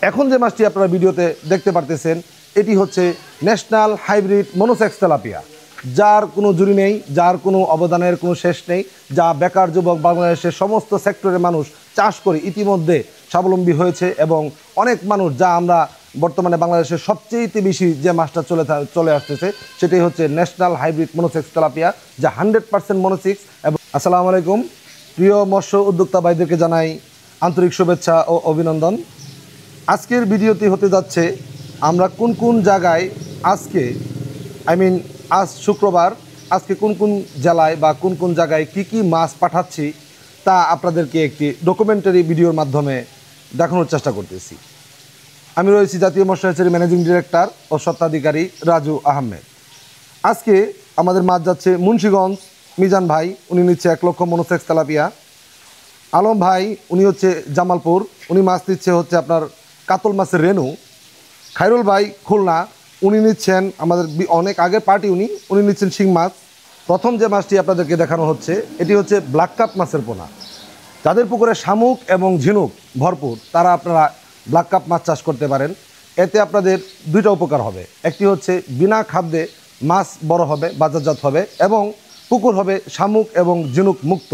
এখন যে মাছটি আপনারা ভিডিওতে দেখতে পারতেছেন এটি হচ্ছে ন্যাশনাল হাইব্রিড মনোসেক্স তেলাপিয়া, যার কোনো জুড়ি নেই, যার কোনো অবদানের কোনো শেষ নেই, যা বেকার যুবক বাংলাদেশের সমস্ত সেক্টরের মানুষ চাষ করে ইতিমধ্যে স্বাবলম্বী হয়েছে এবং অনেক মানুষ, যা আমরা বর্তমানে বাংলাদেশের সবচেয়ে বেশি যে মাছটা চলে আসতেছে সেটাই হচ্ছে ন্যাশনাল হাইব্রিড মনোসেক্স তেলাপিয়া, যা 100% মনোসেক্স। এবং আসসালামু আলাইকুম, প্রিয় মৎস্য উদ্যোক্তা ভাইদেরকে জানাই আন্তরিক শুভেচ্ছা ও অভিনন্দন। আজকের ভিডিওটি হতে যাচ্ছে আমরা কোন কোন জায়গায় আজকে আজ শুক্রবার, আজকে কোন কোন জেলায় বা কোন কোন জায়গায় কি কি মাছ পাঠাচ্ছি তা আপনাদেরকে একটি ডকুমেন্টারি ভিডিওর মাধ্যমে দেখানোর চেষ্টা করতেছি। আমি রয়েছি জাতীয় মৎস্য হ্যাচারি ম্যানেজিং ডিরেক্টর ও স্বত্বাধিকারী রাজু আহমেদ। আজকে আমাদের মাছ যাচ্ছে মুন্সিগঞ্জ, মিজান ভাই উনি নিচ্ছে 1 লক্ষ মনোসেক্স তেলাপিয়া। আলম ভাই উনি হচ্ছে জামালপুর, উনি মাছ নিচ্ছে হচ্ছে আপনার কাতল মাছের রেনু। খায়রুল ভাই খুলনা, উনি নিচ্ছেন আমাদের অনেক আগের পার্টি, উনি নিচ্ছেন শিং মাছ। প্রথম যে মাছটি আপনাদেরকে দেখানো হচ্ছে এটি হচ্ছে ব্ল্যাক কাপ মাছের পোনা। যাদের পুকুরে শামুক এবং ঝিনুক ভরপুর তারা আপনারা ব্ল্যাক কাপ মাছ চাষ করতে পারেন। এতে আপনাদের দুইটা উপকার হবে, একটি হচ্ছে বিনা খাদ্যে মাছ বড় হবে, বাজারজাত হবে এবং পুকুর হবে শামুক এবং ঝিনুক মুক্ত।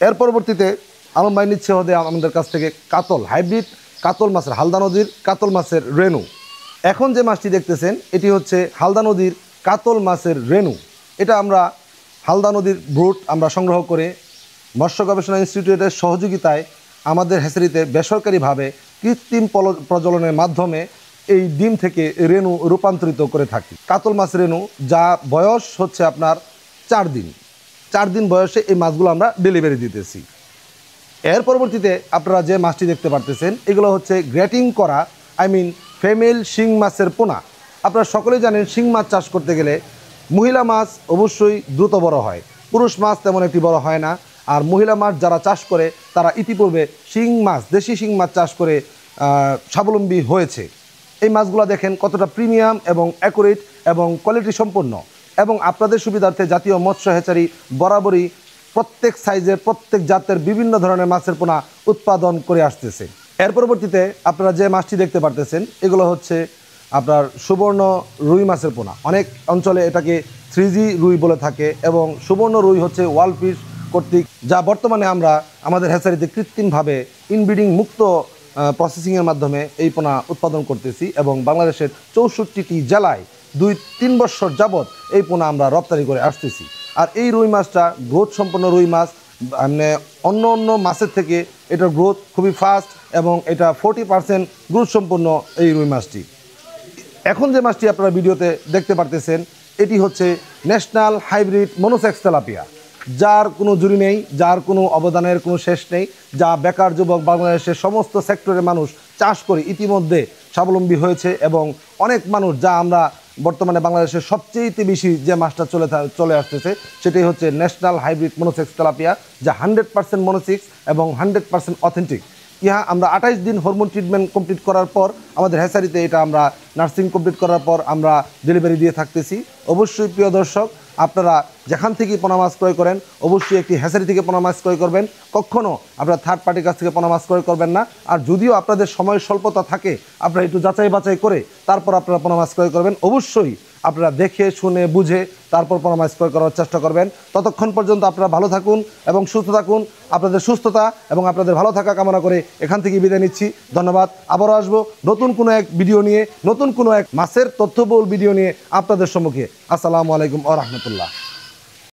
এর পরবর্তীতে আলম ভাই নিচ্ছে হতে আমাদের কাছ থেকে কাতল হাইব্রিড কাতল মাছের, হালদা নদীর কাতল মাছের রেনু। এখন যে মাছটি দেখতেছেন এটি হচ্ছে হালদা নদীর কাতল মাছের রেনু। এটা আমরা হালদা নদীর ব্রুট আমরা সংগ্রহ করে মৎস্য গবেষণা ইনস্টিটিউটের সহযোগিতায় আমাদের হ্যাচারিতে বেসরকারিভাবে কৃত্রিম প্রজননের মাধ্যমে এই ডিম থেকে রেনু রূপান্তরিত করে থাকি। কাতল মাছ রেনু, যা বয়স হচ্ছে আপনার 4 দিন বয়সে এই মাছগুলো আমরা ডেলিভারি দিতেছি। এর পরবর্তীতে আপনারা যে মাছটি দেখতে পারতেছেন এগুলো হচ্ছে গ্রেটিং করা ফিমেল শিং মাছের পোনা। আপনারা সকলেই জানেন শিং মাছ চাষ করতে গেলে মহিলা মাছ অবশ্যই দ্রুত বড় হয়, পুরুষ মাছ তেমন একটি বড় হয় না। আর মহিলা মাছ যারা চাষ করে তারা ইতিপূর্বে শিং মাছ, দেশি শিং মাছ চাষ করে স্বাবলম্বী হয়েছে। এই মাছগুলো দেখেন কতটা প্রিমিয়াম এবং অ্যাকুরেট এবং কোয়ালিটি সম্পন্ন। এবং আপনাদের সুবিধার্থে জাতীয় মৎস্য হ্যাচারি বরাবরই প্রত্যেক সাইজের, প্রত্যেক জাতের বিভিন্ন ধরনের মাছের পোনা উৎপাদন করে আসতেছে। এর পরবর্তীতে আপনারা যে মাছটি দেখতে পারতেছেন এগুলো হচ্ছে আপনার সুবর্ণ রুই মাছের পোনা। অনেক অঞ্চলে এটাকে 3G রুই বলে থাকে এবং সুবর্ণ রুই হচ্ছে ওয়ার্ল্ড ফিশ কর্তৃক, যা বর্তমানে আমরা আমাদের হ্যাচারিতে কৃত্রিমভাবে ইনব্রিডিং মুক্ত প্রসেসিংয়ের মাধ্যমে এই পোনা উৎপাদন করতেছি এবং বাংলাদেশের 64টি জেলায় 2-3 বছর যাবৎ এই পোনা আমরা রপ্তানি করে আসতেছি। আর এই রুই মাছটা গ্রোথ সম্পন্ন রুই মাছ, অন্য মাছের থেকে এটার গ্রোথ খুবই ফাস্ট এবং এটা 40% গ্রোথ সম্পন্ন এই রুই মাছটি। এখন যে মাছটি আপনারা ভিডিওতে দেখতে পারতেছেন এটি হচ্ছে ন্যাশনাল হাইব্রিড মনোসেক্স তেলাপিয়া, যার কোনো জুড়ি নেই, যার কোনো অবদানের কোনো শেষ নেই, যা বেকার যুবক বাংলাদেশের সমস্ত সেক্টরের মানুষ চাষ করে ইতিমধ্যে স্বাবলম্বী হয়েছে এবং অনেক মানুষ, যা আমরা বর্তমানে বাংলাদেশের সবচেয়ে বেশি যে মাছটা চলে আসতেছে সেটাই হচ্ছে ন্যাশনাল হাইব্রিড মনোসেক্স তেলাপিয়া, যা 100% মনোসেক্স এবং 100% অথেন্টিক। ইহা আমরা 28 দিন হরমোন ট্রিটমেন্ট কমপ্লিট করার পর আমাদের হ্যাচারিতে এটা আমরা নার্সিং কমপ্লিট করার পর আমরা ডেলিভারি দিয়ে থাকতেছি। অবশ্যই প্রিয় দর্শক, আপনারা যেখান থেকে পোনা মাছ ক্রয় করেন অবশ্যই একটি হ্যাচারি থেকে পোনা মাছ ক্রয় করবেন, কখনও আপনারা থার্ড পার্টির কাছ থেকে পোনা মাছ ক্রয় করবেন না। আর যদিও আপনাদের সময় স্বল্পতা থাকে আপনারা একটু যাচাই বাছাই করে তারপর আপনারা পোনা মাছ ক্রয় করবেন। অবশ্যই আপনারা দেখে শুনে বুঝে তারপর পোনা মাছ ক্রয় করার চেষ্টা করবেন। ততক্ষণ পর্যন্ত আপনারা ভালো থাকুন এবং সুস্থ থাকুন। আপনাদের সুস্থতা এবং আপনাদের ভালো থাকা কামনা করে এখান থেকে বিদায় নিচ্ছি। ধন্যবাদ। আবারও আসবো নতুন কোনো এক ভিডিও নিয়ে, নতুন কোনো এক মাছের তথ্যবহুল ভিডিও নিয়ে আপনাদের সম্মুখে। আসসালামু আলাইকুম ওয়া রাহমাতুল্লাহ।